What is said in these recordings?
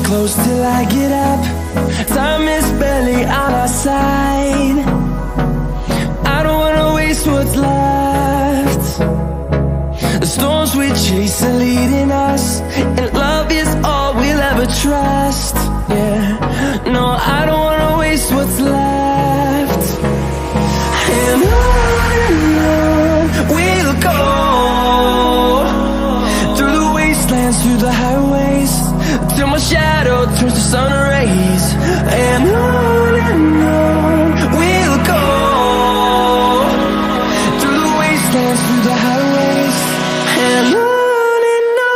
close till I get up. Time is barely on our side. I don't wanna waste what's left. The storms we chase are leading us, and love is all we'll ever trust. Yeah, no, I don't wanna waste what's left. And on we'll go, through the wastelands, through the highways, till my shadow turns to sun rays. And on we'll go, through the wastelands, through the highways, and on we'll go.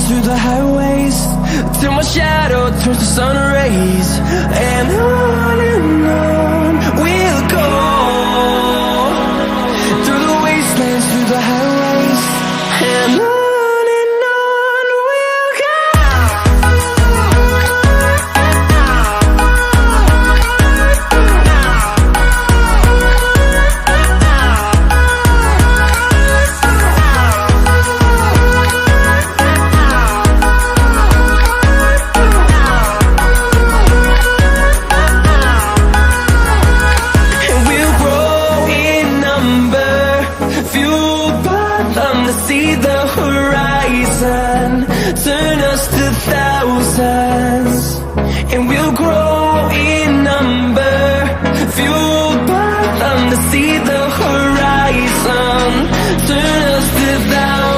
Through the highways, till my shadow turns to sun rays. And on we'll go, through the wastelands, through the highways, and on we'll go. See the horizon, turn us to thousands, and we'll grow in number, fueled by them. To see the horizon, turn us to thousands.